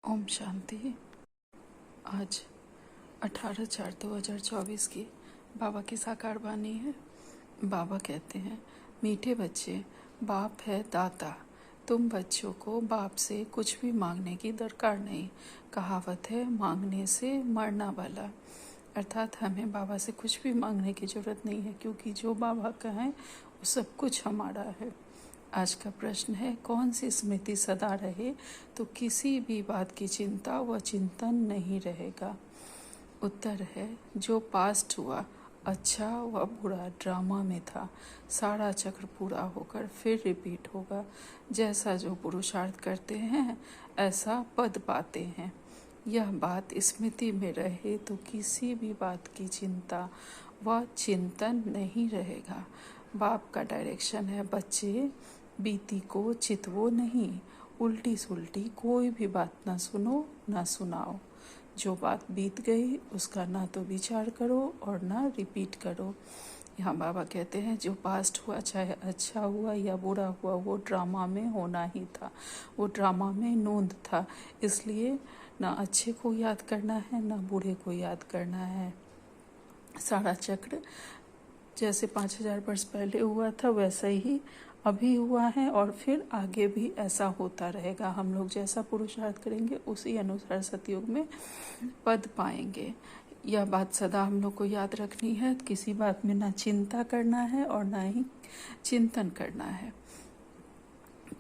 ओम शांति। आज 18/4/2024 की बाबा की साकार वाणी है। बाबा कहते हैं, मीठे बच्चे, बाप है दाता। तुम बच्चों को बाप से कुछ भी मांगने की दरकार नहीं। कहावत है, मांगने से मरना वाला। अर्थात हमें बाबा से कुछ भी मांगने की ज़रूरत नहीं है, क्योंकि जो बाबा का है वो सब कुछ हमारा है। आज का प्रश्न है, कौन सी स्मृति सदा रहे तो किसी भी बात की चिंता व चिंतन नहीं रहेगा। उत्तर है, जो पास्ट हुआ अच्छा व बुरा ड्रामा में था, सारा चक्र पूरा होकर फिर रिपीट होगा। जैसा जो पुरुषार्थ करते हैं ऐसा पद पाते हैं। यह बात स्मृति में रहे तो किसी भी बात की चिंता व चिंतन नहीं रहेगा। बाप का डायरेक्शन है, बच्चे बीती को चितवो नहीं, उल्टी सुल्टी कोई भी बात ना सुनो ना सुनाओ। जो बात बीत गई उसका ना तो विचार करो और ना रिपीट करो। यहाँ बाबा कहते हैं, जो पास्ट हुआ चाहे अच्छा हुआ या बुरा हुआ वो ड्रामा में होना ही था, वो ड्रामा में नोंद था। इसलिए ना अच्छे को याद करना है ना बुरे को याद करना है। सारा चक्र जैसे 5000 वर्ष पहले हुआ था वैसा ही अभी हुआ है और फिर आगे भी ऐसा होता रहेगा। हम लोग जैसा पुरुषार्थ करेंगे उसी अनुसार सतयुग में पद पाएंगे। यह बात सदा हम लोग को याद रखनी है। किसी बात में ना चिंता करना है और ना ही चिंतन करना है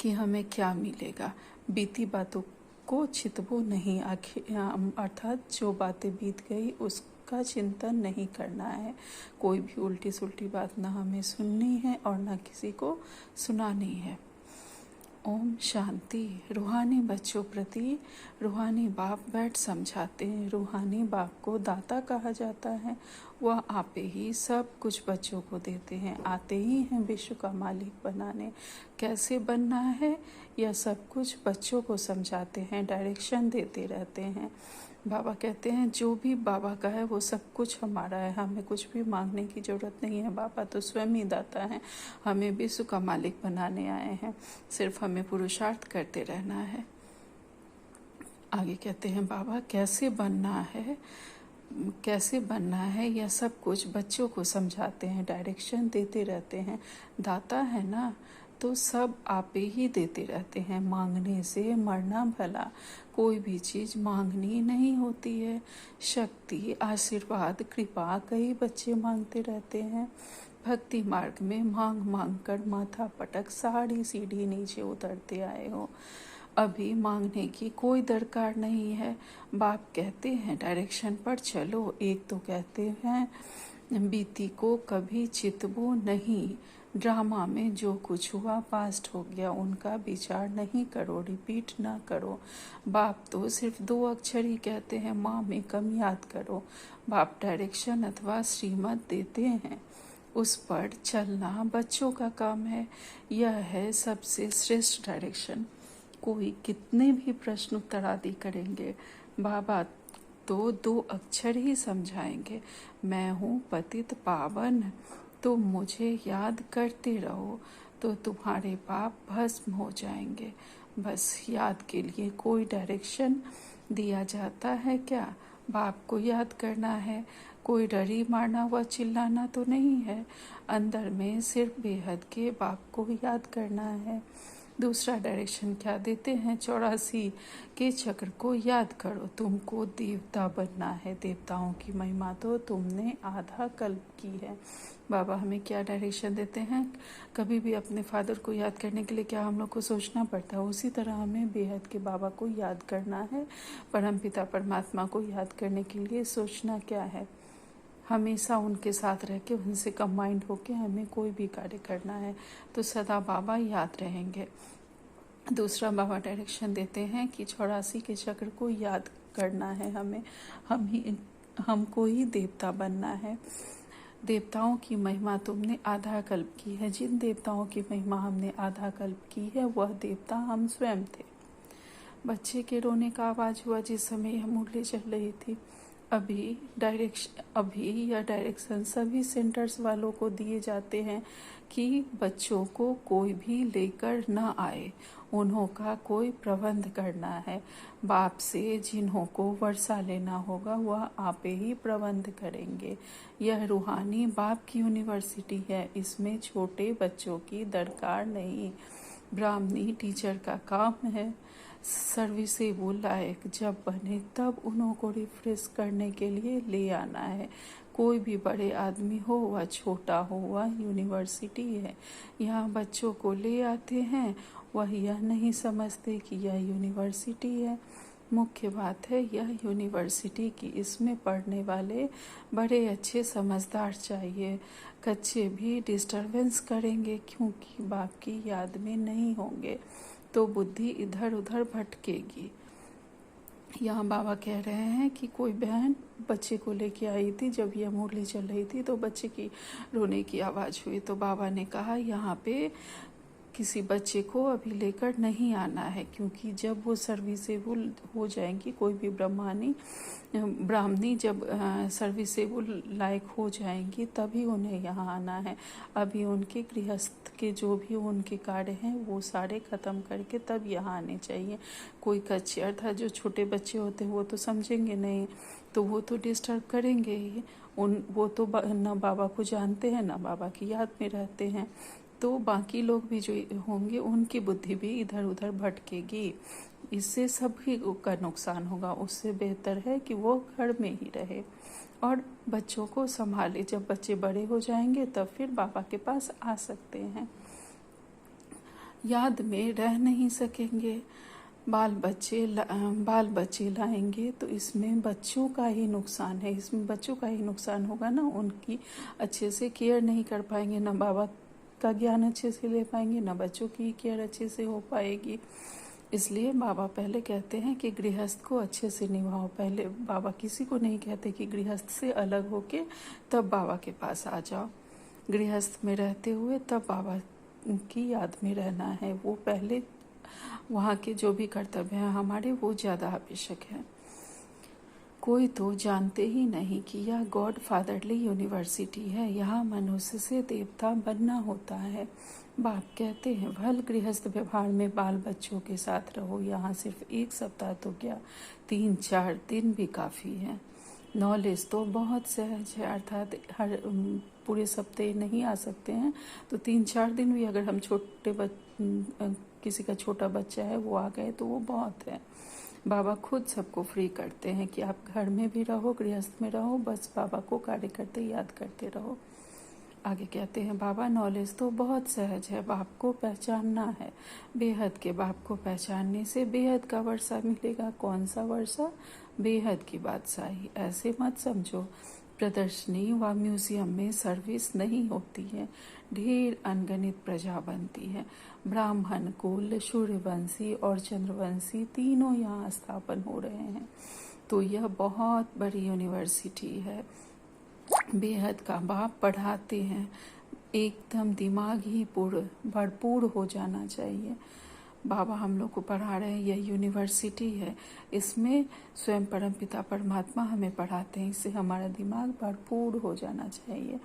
कि हमें क्या मिलेगा। बीती बातों को चितवो नहीं, अर्थात जो बातें बीत गई उसका चिंतन नहीं करना है। कोई भी उल्टी सुल्टी बात ना हमें सुननी है और ना किसी को सुनानी है। ओम शांति। रूहानी बच्चों प्रति रूहानी बाप बैठ समझाते हैं। रूहानी बाप को दाता कहा जाता है। वह आपे ही सब कुछ बच्चों को देते हैं। आते ही हैं विश्व का मालिक बनाने। कैसे बनना है यह सब कुछ बच्चों को समझाते हैं, डायरेक्शन देते रहते हैं। बाबा कहते हैं, जो भी बाबा का है वो सब कुछ हमारा है, हमें कुछ भी मांगने की ज़रूरत नहीं है। बाबा तो स्वयं ही दाता है, हमें विश्व का मालिक बनाने आए हैं। सिर्फ हमें पुरुषार्थ करते रहना है। आगे कहते हैं बाबा, कैसे बनना है यह सब कुछ बच्चों को समझाते हैं, डायरेक्शन देते रहते हैं। दाता है ना, तो सब आप ही देते रहते हैं। मांगने से मरना भला। कोई भी चीज़ मांगनी नहीं होती है। शक्ति, आशीर्वाद, कृपा कई बच्चे मांगते रहते हैं। भक्ति मार्ग में मांग मांग कर माथा पटक सारी सीढ़ी नीचे उतरते आए हो। अभी मांगने की कोई दरकार नहीं है। बाप कहते हैं, डायरेक्शन पर चलो। एक तो कहते हैं, बीती को कभी चितवो नहीं। ड्रामा में जो कुछ हुआ पास्ट हो गया, उनका विचार नहीं करो, रिपीट ना करो। बाप तो सिर्फ 2 अक्षर ही कहते हैं, माँ में कम याद करो। बाप डायरेक्शन अथवा श्रीमत देते हैं, उस पर चलना बच्चों का काम है। यह है सबसे श्रेष्ठ डायरेक्शन। कोई कितने भी प्रश्न उत्तर आदि करेंगे, बाबा तो 2 अक्षर ही समझाएंगे, मैं हूँ पतित पावन, तुम मुझे याद करते रहो तो तुम्हारे पाप भस्म हो जाएंगे। बस याद के लिए कोई डायरेक्शन दिया जाता है क्या? बाप को याद करना है। कोई डरी मारना व चिल्लाना तो नहीं है। अंदर में सिर्फ बेहद के बाप को याद करना है। दूसरा डायरेक्शन क्या देते हैं? 84 के चक्र को याद करो। तुमको देवता बनना है। देवताओं की महिमा तो तुमने आधा कल्प की है। बाबा हमें क्या डायरेक्शन देते हैं? कभी भी अपने फादर को याद करने के लिए क्या हम लोग को सोचना पड़ता है? उसी तरह हमें बेहद के बाबा को याद करना है। परमपिता परमात्मा को याद करने के लिए सोचना क्या है? हमेशा उनके साथ रह के उनसे कंबाइंड होके हमें कोई भी कार्य करना है, तो सदा बाबा याद रहेंगे। दूसरा बाबा डायरेक्शन देते हैं कि 84 के चक्र को याद करना है हमें। हमको ही देवता बनना है। देवताओं की महिमा तुमने आधा कल्प की है। जिन देवताओं की महिमा हमने आधा कल्प की है वह देवता हम स्वयं थे। बच्चे के रोने का आवाज़ हुआ जिस समय यह मुरली चल रही थी। अभी या डायरेक्शन सभी सेंटर्स वालों को दिए जाते हैं कि बच्चों को कोई भी लेकर ना आए, उन्हों का कोई प्रबंध करना है। बाप से जिन्हों को वर्षा लेना होगा वह आपे ही प्रबंध करेंगे। यह रूहानी बाप की यूनिवर्सिटी है, इसमें छोटे बच्चों की दरकार नहीं। ब्राह्मणी टीचर का काम है सर्विसेबल लायक जब बने तब उनको रिफ्रेश करने के लिए ले आना है। कोई भी बड़े आदमी हो वह छोटा हो, वह यूनिवर्सिटी है। यहाँ बच्चों को ले आते हैं, वह यह नहीं समझते कि यह यूनिवर्सिटी है। मुख्य बात है यह यूनिवर्सिटी की, इसमें पढ़ने वाले बड़े अच्छे समझदार चाहिए। कच्चे भी डिस्टरबेंस करेंगे क्योंकि बाप की याद में नहीं होंगे तो बुद्धि इधर उधर भटकेगी। यहाँ बाबा कह रहे हैं कि कोई बहन बच्चे को लेके आई थी, जब यह मुरली चल रही थी तो बच्चे की रोने की आवाज़ हुई, तो बाबा ने कहा यहाँ पे किसी बच्चे को अभी लेकर नहीं आना है, क्योंकि जब वो सर्विसेबल हो जाएंगी, कोई भी ब्राह्मणी जब सर्विसेबल लायक हो जाएंगी तभी उन्हें यहाँ आना है। अभी उनके गृहस्थ के जो भी उनके कार्य हैं वो सारे ख़त्म करके तब यहाँ आने चाहिए। कोई कच्चे अर्थात जो छोटे बच्चे होते हैं वो तो समझेंगे नहीं, तो वो तो डिस्टर्ब करेंगे ही। वो तो न बाबा को जानते हैं न बाबा की याद में रहते हैं, तो बाकी लोग भी जो होंगे उनकी बुद्धि भी इधर उधर भटकेगी, इससे सभी का नुकसान होगा। उससे बेहतर है कि वो घर में ही रहे और बच्चों को संभाले। जब बच्चे बड़े हो जाएंगे तब फिर बाबा के पास आ सकते हैं। याद में रह नहीं सकेंगे, बाल बच्चे लाएंगे तो इसमें बच्चों का ही नुकसान है। इसमें बच्चों का ही नुकसान होगा ना, उनकी अच्छे से केयर नहीं कर पाएंगे, ना बाबा का ज्ञान अच्छे से ले पाएंगे, ना बच्चों की केयर अच्छे से हो पाएगी। इसलिए बाबा पहले कहते हैं कि गृहस्थ को अच्छे से निभाओ। पहले बाबा किसी को नहीं कहते कि गृहस्थ से अलग होके तब बाबा के पास आ जाओ। गृहस्थ में रहते हुए तब बाबा की याद में रहना है। वो पहले वहाँ के जो भी कर्तव्य हैं हमारे वो ज़्यादा आवश्यक है। कोई तो जानते ही नहीं कि यह गॉड फादरली यूनिवर्सिटी है। यहाँ मनुष्य से देवता बनना होता है। बाप कहते हैं भल गृहस्थ व्यवहार में बाल बच्चों के साथ रहो। यहाँ सिर्फ 1 सप्ताह तो क्या 3-4 दिन भी काफ़ी है। नॉलेज तो बहुत सहज है, अर्थात हर पूरे सप्ताह नहीं आ सकते हैं तो 3-4 दिन भी अगर हम किसी का छोटा बच्चा है वो आ गए तो वो बहुत है। बाबा खुद सबको फ्री करते हैं कि आप घर में भी रहो, गृहस्थ में रहो, बस बाबा को कार्य करते याद करते रहो। आगे कहते हैं बाबा नॉलेज तो बहुत सहज है, बाप को पहचानना है। बेहद के बाप को पहचानने से बेहद का वर्षा मिलेगा। कौन सा वर्षा? बेहद की बादशाही। ऐसे मत समझो प्रदर्शनी व म्यूजियम में सर्विस नहीं होती है, ढेर अनगणित प्रजा बनती है। ब्राह्मण कुल, सूर्यवंशी और चंद्रवंशी तीनों यहाँ स्थापन हो रहे हैं, तो यह बहुत बड़ी यूनिवर्सिटी है। बेहद का बाप पढ़ाते हैं, एकदम दिमाग ही भरपूर हो जाना चाहिए। बाबा हम लोग को पढ़ा रहे हैं, यह यूनिवर्सिटी है, इसमें स्वयं परमपिता परमात्मा हमें पढ़ाते हैं, इससे हमारा दिमाग भरपूर हो जाना चाहिए।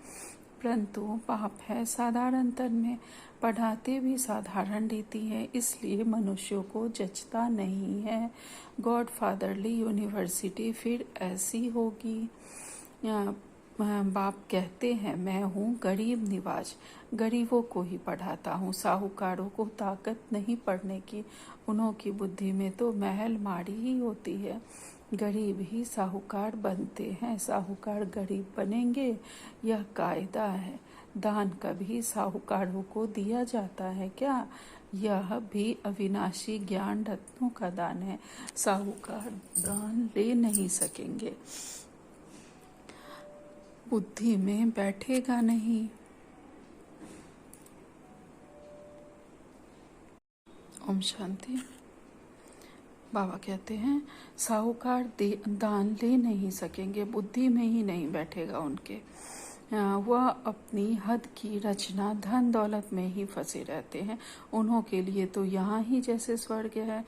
परंतु बाप है साधारण तन में, पढ़ाते भी साधारण रीति है, इसलिए मनुष्यों को जचता नहीं है। गॉड फादरली यूनिवर्सिटी फिर ऐसी होगी। बाप कहते हैं मैं हूँ गरीब निवाज, गरीबों को ही पढ़ाता हूँ। साहूकारों को ताकत नहीं पढ़ने की, उन्हों की बुद्धि में तो महल माड़ी ही होती है। गरीब ही साहूकार बनते हैं, साहूकार गरीब बनेंगे, यह कायदा है। दान कभी साहूकारों को दिया जाता है क्या? यह भी अविनाशी ज्ञान रत्नों का दान है, साहूकार दान ले नहीं सकेंगे, बुद्धि में बैठेगा नहीं। ओम शांति। बाबा कहते हैं साहूकार दान ले नहीं सकेंगे, बुद्धि में ही नहीं बैठेगा उनके। वह अपनी हद की रचना धन दौलत में ही फंसे रहते हैं। उन्हों के लिए तो यहाँ ही जैसे स्वर्ग है।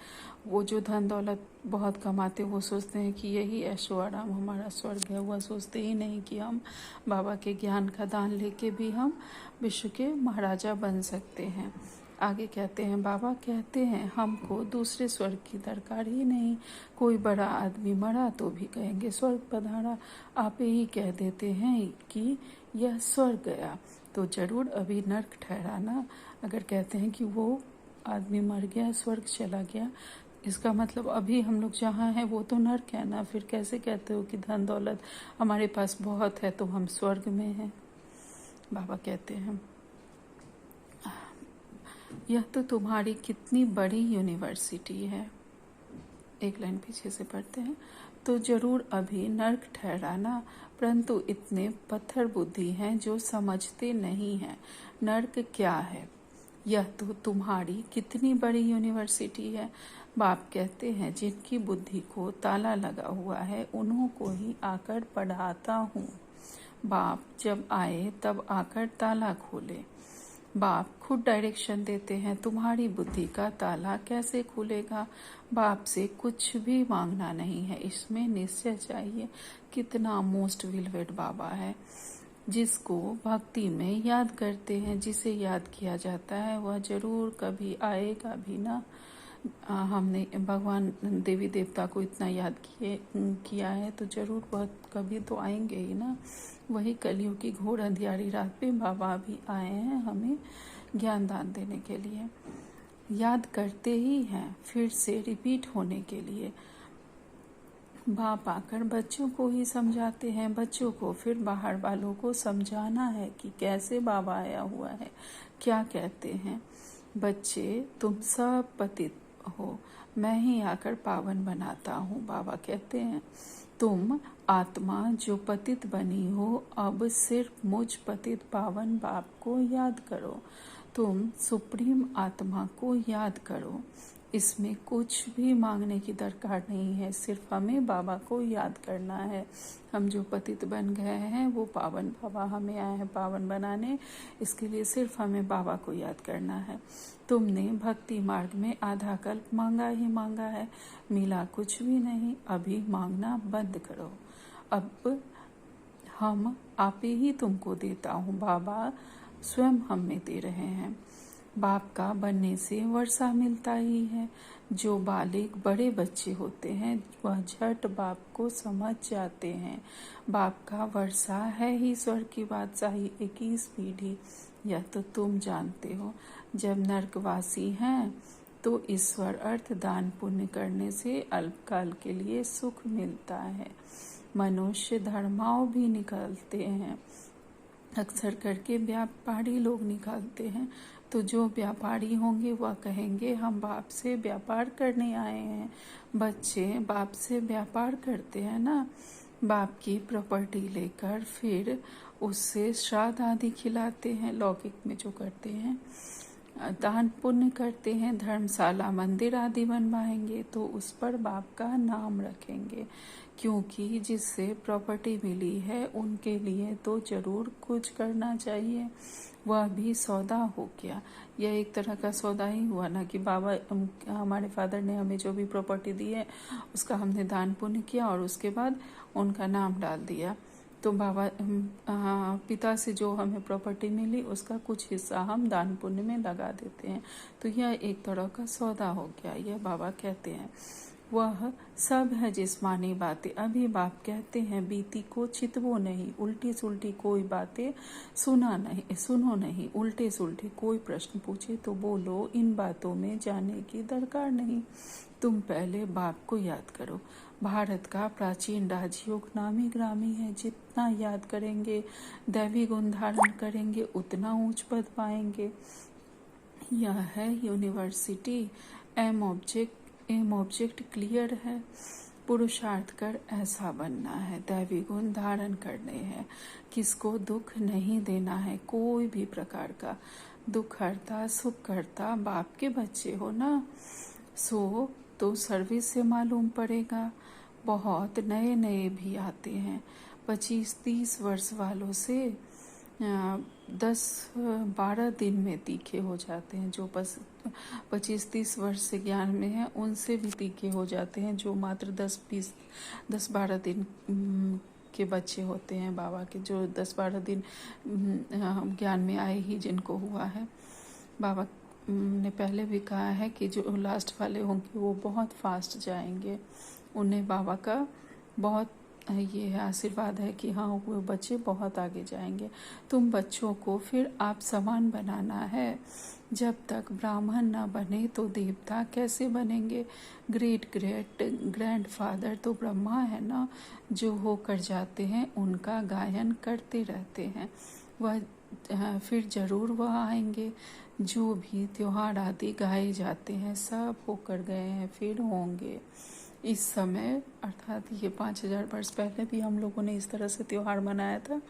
वो जो धन दौलत बहुत कमाते वो सोचते हैं कि यही ऐशो आराम हमारा स्वर्ग है। वह सोचते ही नहीं कि हम बाबा के ज्ञान का दान लेके भी हम विश्व के महाराजा बन सकते हैं। आगे कहते हैं, बाबा कहते हैं हमको दूसरे स्वर्ग की दरकार ही नहीं। कोई बड़ा आदमी मरा तो भी कहेंगे स्वर्ग पधारा। आप ही कह देते हैं कि यह स्वर्ग गया, तो जरूर अभी नर्क ठहराना। अगर कहते हैं कि वो आदमी मर गया स्वर्ग चला गया, इसका मतलब अभी हम लोग जहाँ हैं वो तो नर्क है ना। फिर कैसे कहते हो कि धन दौलत हमारे पास बहुत है तो हम स्वर्ग में हैं। बाबा कहते हैं, यह तो तुम्हारी कितनी बड़ी यूनिवर्सिटी है। एक लाइन पीछे से पढ़ते हैं, तो जरूर अभी नर्क ठहराना, परंतु इतने पत्थर बुद्धि हैं जो समझते नहीं हैं नर्क क्या है। यह तो तुम्हारी कितनी बड़ी यूनिवर्सिटी है। बाप कहते हैं जिनकी बुद्धि को ताला लगा हुआ है उन्हों को ही आकर पढ़ाता हूँ। बाप जब आए तब आकर ताला खोले। बाप खुद डायरेक्शन देते हैं, तुम्हारी बुद्धि का ताला कैसे खुलेगा। बाप से कुछ भी मांगना नहीं है, इसमें निश्चय चाहिए। कितना मोस्ट विलवेड बाबा है, जिसको भक्ति में याद करते हैं। जिसे याद किया जाता है वह जरूर कभी आएगा भी ना। हमने भगवान देवी देवता को इतना याद किया है तो जरूर वह कभी तो आएंगे ही ना। वही कलयुग की घोर अंधियारी रात पे बाबा भी आए हैं हमें ज्ञान दान देने के लिए। याद करते ही हैं फिर से रिपीट होने के लिए। बाप आकर बच्चों को ही समझाते हैं, बच्चों को फिर बाहर वालों को समझाना है कि कैसे बाबा आया हुआ है। क्या कहते हैं, बच्चे तुम सब पतित हो, मैं ही आकर पावन बनाता हूँ। बाबा कहते हैं तुम आत्मा जो पतित बनी हो, अब सिर्फ मुझ पतित पावन बाप को याद करो। तुम सुप्रीम आत्मा को याद करो। इसमें कुछ भी मांगने की दरकार नहीं है, सिर्फ हमें बाबा को याद करना है। हम जो पतित बन गए हैं वो पावन बाबा हमें आए हैं पावन बनाने। इसके लिए सिर्फ हमें बाबा को याद करना है। तुमने भक्ति मार्ग में आधा कल्प मांगा ही मांगा है, मिला कुछ भी नहीं। अभी मांगना बंद करो। अब हम आप ही तुमको देता हूँ। बाबा स्वयं हमें दे रहे हैं। बाप का बनने से वर्षा मिलता ही है। जो बालिग बड़े बच्चे होते हैं वह झट बाप को समझ जाते हैं। बाप का वर्षा है ही स्वर्ग की बादशाही 21 पीढ़ी। यह तो तुम जानते हो। जब नरकवासी हैं तो ईश्वर अर्थ दान पुण्य करने से अल्पकाल के लिए सुख मिलता है। मनुष्य धर्माओं भी निकालते हैं, अक्सर करके व्यापारी लोग निकालते हैं। तो जो व्यापारी होंगे वह कहेंगे हम बाप से व्यापार करने आए हैं। बच्चे बाप से व्यापार करते हैं ना, बाप की प्रॉपर्टी लेकर फिर उससे श्राद्ध आदि खिलाते हैं। लौकिक में जो करते हैं दान पुण्य करते हैं, धर्मशाला मंदिर आदि बनवाएंगे तो उस पर बाप का नाम रखेंगे, क्योंकि जिससे प्रॉपर्टी मिली है उनके लिए तो जरूर कुछ करना चाहिए। वह भी सौदा हो गया। यह एक तरह का सौदा ही हुआ ना कि बाबा हमारे फादर ने हमें जो भी प्रॉपर्टी दी है उसका हमने दान पुण्य किया और उसके बाद उनका नाम डाल दिया। तो बाबा पिता से जो हमें प्रॉपर्टी मिली उसका कुछ हिस्सा हम दान पुण्य में लगा देते हैं। तो यह एक तरह का सौदा हो गया, यह बाबा कहते हैं। वह सब है जिस्मानी बातें। अभी बाप कहते हैं बीती को चितवो नहीं, उल्टी सुल्टी कोई बातें सुनो नहीं। उल्टे सुल्टे कोई प्रश्न पूछे तो बोलो इन बातों में जाने की दरकार नहीं। तुम पहले बाप को याद करो। भारत का प्राचीन राजयोग नामी ग्रामी है। जितना याद करेंगे, दैवी गुण धारण करेंगे, उतना ऊंच पद पाएंगे। यह है यूनिवर्सिटी। एम ऑब्जेक्ट क्लियर है। पुरुषार्थ कर ऐसा बनना है, दैवी गुण धारण करने हैं। किसको दुख नहीं देना है, कोई भी प्रकार का। दुख हरता सुख करता बाप के बच्चे हो ना, सो तो सर्विस से मालूम पड़ेगा। बहुत नए नए भी आते हैं 25-30 वर्ष वालों से 10-12 दिन में तीखे हो जाते हैं। जो बस 25-30 वर्ष से ज्ञान में है उनसे भी तीखे हो जाते हैं, जो मात्र 10-12 दिन के बच्चे होते हैं बाबा के, जो 10-12 दिन ज्ञान में आए ही जिनको हुआ है। बाबा ने पहले भी कहा है कि जो लास्ट वाले होंगे वो बहुत फास्ट जाएंगे, उन्हें बाबा का बहुत ये है आशीर्वाद है कि हाँ वो बच्चे बहुत आगे जाएंगे। तुम बच्चों को फिर आप समान बनाना है। जब तक ब्राह्मण ना बने तो देवता कैसे बनेंगे? ग्रेट ग्रैंडफादर तो ब्रह्मा है ना, जो होकर जाते हैं उनका गायन करते रहते हैं। वह फिर जरूर वह आएंगे। जो भी त्योहार आदि गाए जाते हैं सब होकर गए हैं, फिर होंगे। इस समय अर्थात ये 5000 वर्ष पहले भी हम लोगों ने इस तरह से त्योहार मनाया था,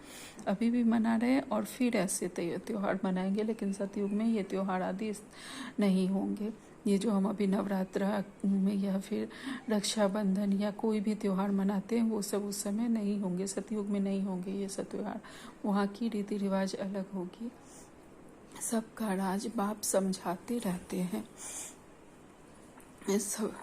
अभी भी मना रहे हैं और फिर ऐसे त्योहार मनाएंगे, लेकिन सतयुग में ये त्योहार आदि नहीं होंगे। ये जो हम अभी नवरात्र में या फिर रक्षाबंधन या कोई भी त्योहार मनाते हैं वो सब उस समय नहीं होंगे, सतयुग में नहीं होंगे ये सब त्योहार। वहाँ की रीति रिवाज अलग होगी। सबका राज बाप समझाते रहते हैं। सब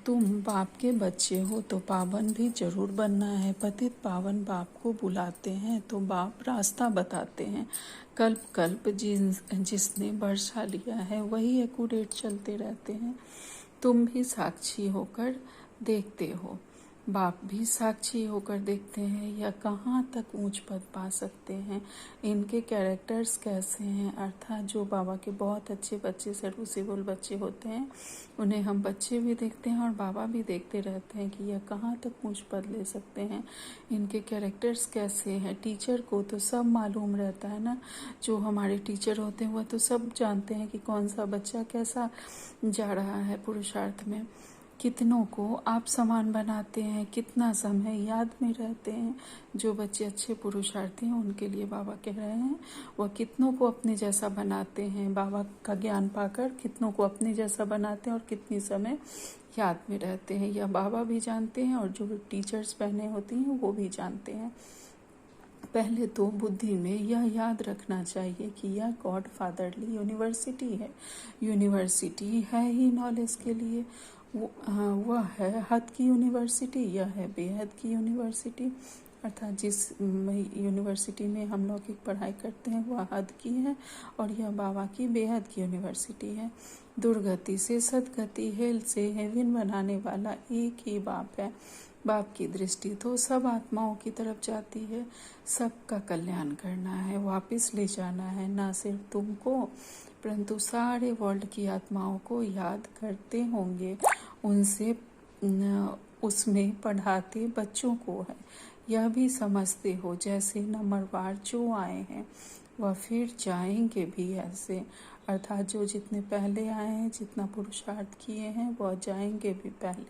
तुम बाप के बच्चे हो तो पावन भी जरूर बनना है। पतित पावन बाप को बुलाते हैं तो बाप रास्ता बताते हैं। कल्प कल्प जिसने वर्षा लिया है वही एक्यूरेट चलते रहते हैं। तुम भी साक्षी होकर देखते हो, बाप भी साक्षी होकर देखते हैं। यह कहाँ तक ऊंच पद पा सकते हैं। इनके कैरेक्टर्स कैसे हैं, अर्थात जो बाबा के बहुत अच्छे बच्चे सर्विसेबल बच्चे होते हैं उन्हें हम बच्चे भी देखते हैं और बाबा भी देखते रहते हैं कि यह कहाँ तक ऊंच पद ले सकते हैं। इनके कैरेक्टर्स कैसे हैं। टीचर को तो सब मालूम रहता है ना, जो हमारे टीचर होते हैं वह तो सब जानते हैं कि कौन सा बच्चा कैसा जा रहा है पुरुषार्थ में। कितनों को आप समान बनाते हैं, कितना समय याद में रहते हैं। जो बच्चे अच्छे पुरुषार्थी हैं उनके लिए बाबा कह रहे हैं वह कितनों को अपने जैसा बनाते हैं। बाबा का ज्ञान पाकर कितनों को अपने जैसा बनाते हैं और कितनी समय याद में रहते हैं। यह बाबा भी जानते हैं और जो टीचर्स बहनें होती हैं वो भी जानते हैं। पहले तो बुद्धि में यह याद रखना चाहिए कि यह गॉड फादरली यूनिवर्सिटी है। यूनिवर्सिटी है ही नॉलेज के लिए। वह है हद की यूनिवर्सिटी, यह है बेहद की यूनिवर्सिटी। अर्थात जिस यूनिवर्सिटी में हम लौकिक पढ़ाई करते हैं वह हद की है और यह बाबा की बेहद की यूनिवर्सिटी है। दुर्गति से सदगति, हेल से हेवन बनाने वाला एक ही बाप है। बाप की दृष्टि तो सब आत्माओं की तरफ जाती है। सबका कल्याण करना है, वापस ले जाना है, ना सिर्फ तुमको परंतु सारे वर्ल्ड की आत्माओं को याद करते होंगे। उनसे उसमें पढ़ाते बच्चों को है। यह भी समझते हो जैसे नंबरवार जो आए हैं वह फिर जाएंगे भी ऐसे। अर्थात जो जितने पहले आए हैं, जितना पुरुषार्थ किए हैं वह जाएंगे भी पहले।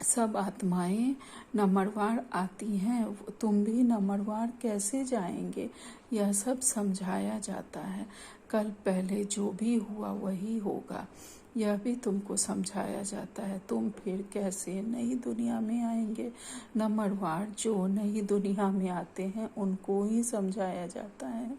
सब आत्माएं नंबरवार आती हैं, तुम भी नंबरवार कैसे जाएंगे यह सब समझाया जाता है। कल पहले जो भी हुआ वही होगा यह भी तुमको समझाया जाता है। तुम फिर कैसे नई दुनिया में आएंगे। नंबरवार जो नई दुनिया में आते हैं उनको ही समझाया जाता है।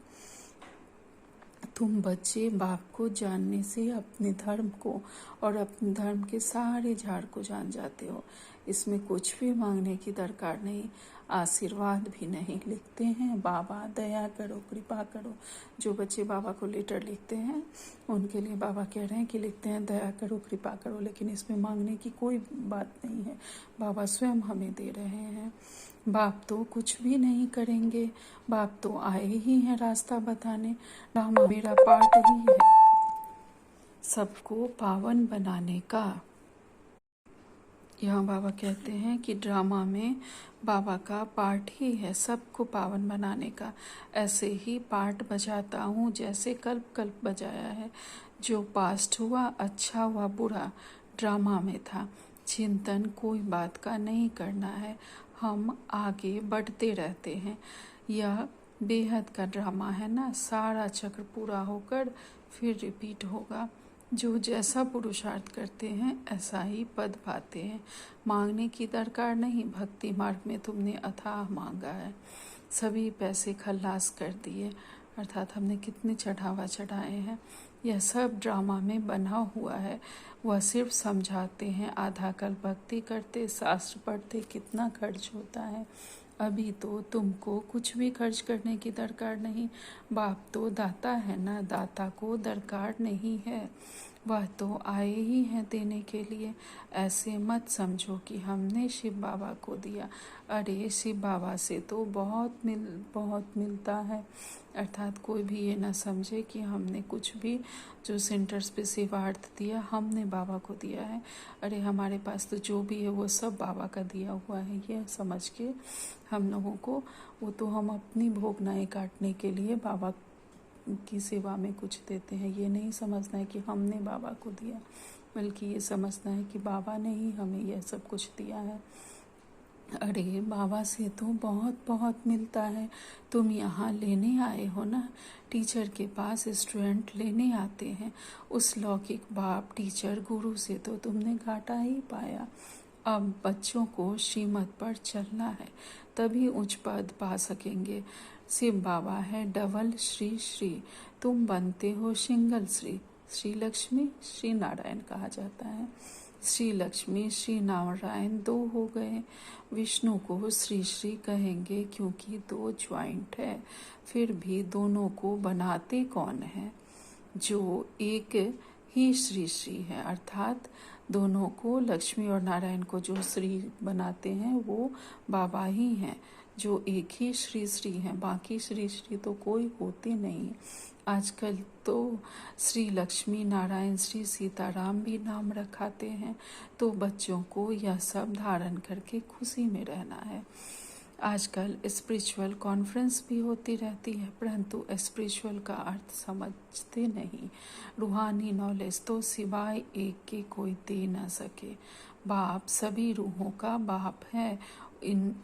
तुम बच्चे बाप को जानने से अपने धर्म को और अपने धर्म के सारे झाड़ को जान जाते हो। इसमें कुछ भी मांगने की दरकार नहीं, आशीर्वाद भी नहीं। लिखते हैं बाबा दया करो कृपा करो। जो बच्चे बाबा को लेटर लिखते हैं उनके लिए बाबा कह रहे हैं कि लिखते हैं दया करो कृपा करो, लेकिन इसमें मांगने की कोई बात नहीं है। बाबा स्वयं हमें दे रहे हैं। बाप तो कुछ भी नहीं करेंगे, बाप तो आए ही हैं रास्ता बताने। ड्रामा मेरा पार्ट ही है सबको पावन बनाने का। यहाँ बाबा कहते हैं कि ड्रामा में बाबा का पार्ट ही है सबको पावन बनाने का। ऐसे ही पार्ट बजाता हूँ जैसे कल्प कल्प बजाया है। जो पास्ट हुआ अच्छा हुआ बुरा ड्रामा में था। चिंतन कोई बात का नहीं करना है, हम आगे बढ़ते रहते हैं। यह बेहद का ड्रामा है ना, सारा चक्र पूरा होकर फिर रिपीट होगा। जो जैसा पुरुषार्थ करते हैं ऐसा ही पद पाते हैं। मांगने की दरकार नहीं, भक्ति मार्ग में तुमने अथाह मांगा है। सभी पैसे खल्लास कर दिए, अर्थात हमने कितने चढ़ावा चढ़ाए हैं। यह सब ड्रामा में बना हुआ है। वह सिर्फ समझाते हैं, आधा कल भक्ति करते, शास्त्र पढ़ते, कितना खर्च होता है। अभी तो तुमको कुछ भी खर्च करने की दरकार नहीं। बाप तो दाता है ना, दाता को दरकार नहीं है। वह तो आए ही हैं देने के लिए। ऐसे मत समझो कि हमने शिव बाबा को दिया। अरे शिव बाबा से तो बहुत मिलता है। अर्थात कोई भी ये ना समझे कि हमने कुछ भी जो सेंटर्स पे सेवार्थ दिया हमने बाबा को दिया है। अरे हमारे पास तो जो भी है वो सब बाबा का दिया हुआ है, यह समझ के हम लोगों को, वो तो हम अपनी भोगनाएं काटने के लिए बाबा की सेवा में कुछ देते हैं। ये नहीं समझना है कि हमने बाबा को दिया, बल्कि ये समझना है कि बाबा ने ही हमें यह सब कुछ दिया है। अरे बाबा से तो बहुत बहुत मिलता है। तुम यहाँ लेने आए हो ना, टीचर के पास स्टूडेंट लेने आते हैं। उस लौकिक बाप टीचर गुरु से तो तुमने घाटा ही पाया। अब बच्चों को श्रीमत पर चलना है, तभी उच्च पद पा सकेंगे। शिव बाबा है डबल श्री श्री, तुम बनते हो सिंगल श्री। श्री लक्ष्मी श्री नारायण कहा जाता है। श्री लक्ष्मी श्री नारायण दो हो गए। विष्णु को श्री श्री कहेंगे क्योंकि दो ज्वाइंट है। फिर भी दोनों को बनाते कौन है? जो एक ही श्री श्री है, अर्थात दोनों को, लक्ष्मी और नारायण को जो श्री बनाते हैं वो बाबा ही हैं, जो एक ही श्री श्री हैं। बाकी श्री श्री तो कोई होते नहीं। आजकल तो श्री लक्ष्मी नारायण श्री सीताराम भी नाम रखाते हैं। तो बच्चों को यह सब धारण करके खुशी में रहना है। आजकल स्पिरिचुअल कॉन्फ्रेंस भी होती रहती है, परंतु स्पिरिचुअल का अर्थ समझते नहीं। रूहानी नॉलेज तो सिवाय एक के कोई दे न सके। बाप सभी रूहों का बाप है,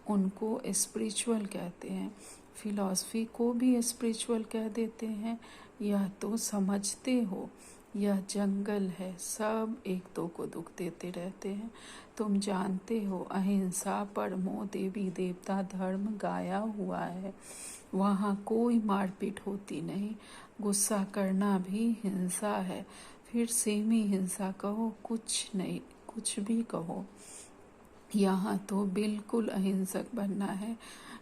उनको स्पिरिचुअल कहते हैं। फिलॉसफी को भी स्पिरिचुअल कह देते हैं। यह तो समझते हो, यह जंगल है, सब एक दो को दुख देते रहते हैं। तुम जानते हो अहिंसा परमो देवी देवता धर्म गाया हुआ है। वहाँ कोई मारपीट होती नहीं। गुस्सा करना भी हिंसा है। फिर सेमी हिंसा कहो, कुछ नहीं, कुछ भी कहो। यहाँ तो बिल्कुल अहिंसक बनना है।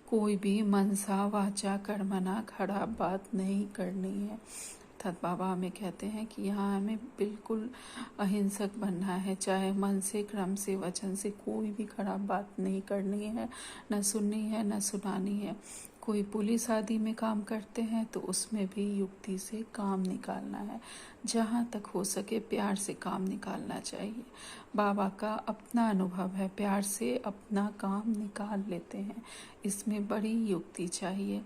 कोई भी मनसा वाचा कर्मणा खराब बात नहीं करनी है। अर्थात बाबा हमें कहते हैं कि यहाँ हमें बिल्कुल अहिंसक बनना है। चाहे मन से, क्रम से, वचन से कोई भी खराब बात नहीं करनी है, न सुननी है, न सुनानी है। कोई पुलिस आदि में काम करते हैं तो उसमें भी युक्ति से काम निकालना है। जहाँ तक हो सके प्यार से काम निकालना चाहिए। बाबा का अपना अनुभव है, प्यार से अपना काम निकाल लेते हैं। इसमें बड़ी युक्ति चाहिए।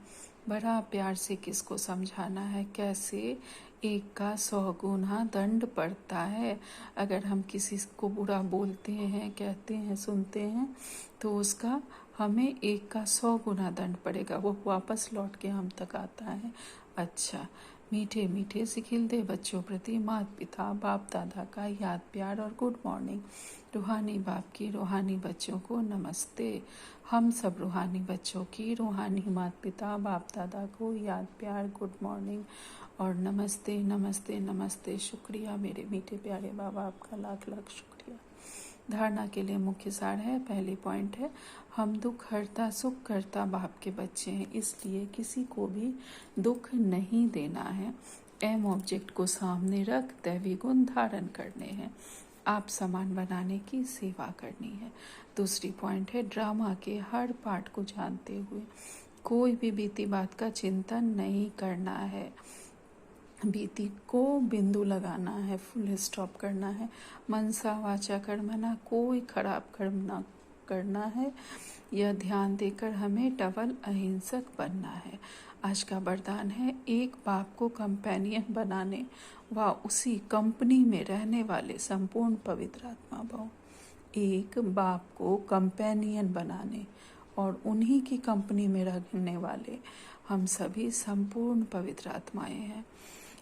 बड़ा प्यार से किसको समझाना है, कैसे एक का 100 गुना दंड पड़ता है। अगर हम किसी को बुरा बोलते हैं, कहते हैं, सुनते हैं, तो उसका हमें एक का 100 गुना दंड पड़ेगा। वो वापस लौट के हम तक आता है। अच्छा, मीठे मीठे सिखिलते बच्चों प्रति माता पिता बाप दादा का याद प्यार और गुड मॉर्निंग। रूहानी बाप की रूहानी बच्चों को नमस्ते। हम सब रूहानी बच्चों की रूहानी माता पिता बाप दादा को याद प्यार गुड मॉर्निंग और नमस्ते नमस्ते नमस्ते। शुक्रिया मेरे मीठे प्यारे बाबा, आपका लाख लाख शुक्रिया। धारणा के लिए मुख्य सार है, पहली पॉइंट है, हम दुख हरता सुख करता बाप के बच्चे हैं, इसलिए किसी को भी दुख नहीं देना है। एम ऑब्जेक्ट को सामने रख दैवी गुण धारण करने हैं। आप सामान बनाने की सेवा करनी है। दूसरी पॉइंट है, ड्रामा के हर पार्ट को जानते हुए कोई भी बीती बात का चिंतन नहीं करना है। बीती को बिंदु लगाना है, फुल स्टॉप करना है। मनसा वाचा कर्मणा, कोई खराब कर्म ना करना है। यह ध्यान देकर हमें डबल अहिंसक बनना है। आज का वरदान है, एक बाप को कंपेनियन बनाने व उसी कंपनी में रहने वाले संपूर्ण पवित्र आत्मा भव। एक बाप को कंपेनियन बनाने और उन्हीं की कंपनी में रहने वाले हम सभी संपूर्ण पवित्र आत्माएं हैं।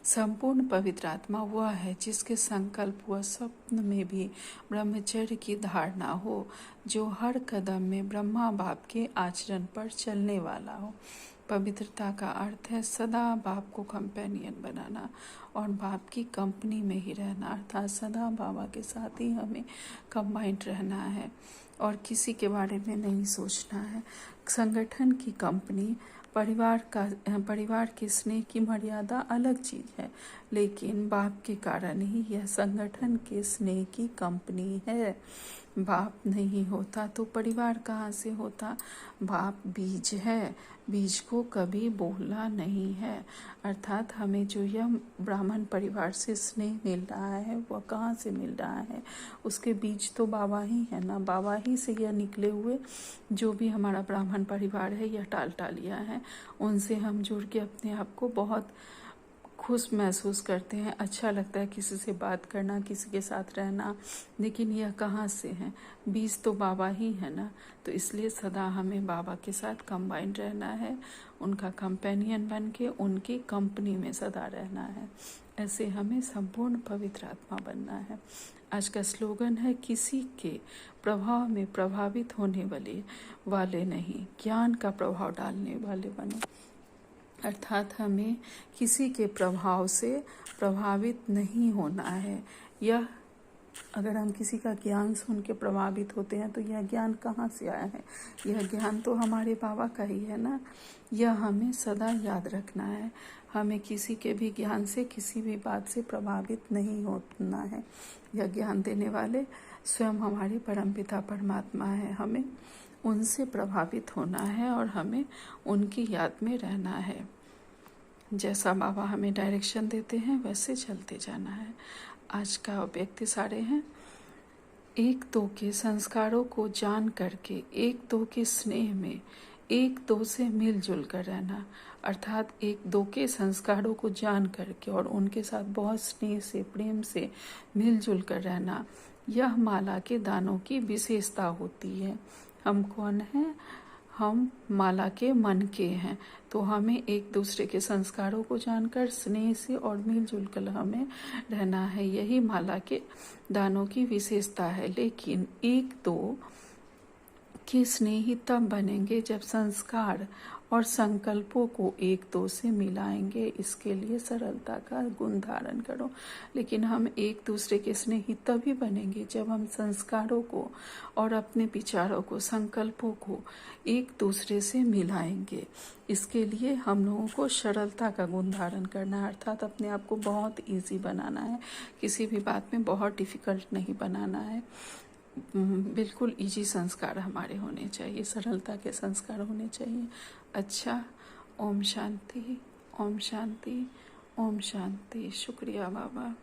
संपूर्ण पवित्र आत्मा वह है जिसके संकल्प व स्वप्न में भी ब्रह्मचर्य की धारणा हो, जो हर कदम में ब्रह्मा बाप के आचरण पर चलने वाला हो। पवित्रता का अर्थ है सदा बाप को कंपेनियन बनाना और बाप की कंपनी में ही रहना, अर्थात सदा बाबा के साथ ही हमें कंबाइंड रहना है और किसी के बारे में नहीं सोचना है। संगठन की कंपनी, परिवार के स्नेह की मर्यादा अलग चीज़ है, लेकिन बाप के कारण ही यह संगठन के स्नेह की कंपनी है। बाप नहीं होता तो परिवार कहाँ से होता। बाप बीज है, बीज को कभी बोलना नहीं है, अर्थात हमें जो यह ब्राह्मण परिवार से स्नेह मिल रहा है वह कहाँ से मिल रहा है, उसके बीज तो बाबा ही है ना। बाबा ही से यह निकले हुए जो भी हमारा ब्राह्मण परिवार है, यह टालियाँ हैं, उनसे हम जुड़ के अपने आप को बहुत खुश महसूस करते हैं। अच्छा लगता है किसी से बात करना, किसी के साथ रहना, लेकिन यह कहाँ से है, बीज तो बाबा ही है ना। तो इसलिए सदा हमें बाबा के साथ कंबाइंड रहना है, उनका कंपेनियन बन के उनकी कंपनी में सदा रहना है। ऐसे हमें संपूर्ण पवित्र आत्मा बनना है। आज का स्लोगन है, किसी के प्रभाव में प्रभावित होने वाले नहीं, ज्ञान का प्रभाव डालने वाले बनो। अर्थात हमें किसी के प्रभाव से प्रभावित नहीं होना है। यह अगर हम किसी का ज्ञान सुन के प्रभावित होते हैं तो यह ज्ञान कहाँ से आया है, यह ज्ञान तो हमारे बाबा का ही है ना। यह हमें सदा याद रखना है। हमें किसी के भी ज्ञान से, किसी भी बात से प्रभावित नहीं होना है। यह ज्ञान देने वाले स्वयं हमारे परमपिता परमात्मा है। हमें उनसे प्रभावित होना है और हमें उनकी याद में रहना है। जैसा बाबा हमें डायरेक्शन देते हैं वैसे चलते जाना है। आज का व्यक्ति सारे हैं, एक दो के संस्कारों को जान करके, एक दो के स्नेह में एक दो से मिलजुल कर रहना, अर्थात एक दो के संस्कारों को जान करके और उनके साथ बहुत स्नेह से, प्रेम से मिलजुल कर रहना, यह माला के दानों की विशेषता होती है। हम कौन हैं? हम माला के मन के हैं। तो हमें एक दूसरे के संस्कारों को जानकर स्नेह से और मिलजुल कर हमें रहना है। यही माला के दानों की विशेषता है। लेकिन एक दो के स्नेही तब बनेंगे जब संस्कार और संकल्पों को एक दो से मिलाएंगे। इसके लिए सरलता का गुण धारण करो। लेकिन हम एक दूसरे के स्नेही तभी बनेंगे जब हम संस्कारों को और अपने विचारों को, संकल्पों को एक दूसरे से मिलाएंगे। इसके लिए हम लोगों को सरलता का गुण धारण करना है, अर्थात अपने आप को बहुत ईजी बनाना है। किसी भी बात में बहुत डिफ़िकल्ट नहीं बनाना है। बिल्कुल इजी संस्कार हमारे होने चाहिए, सरलता के संस्कार होने चाहिए। अच्छा, ओम शांति, ओम शांति, ओम शांति। शुक्रिया बाबा।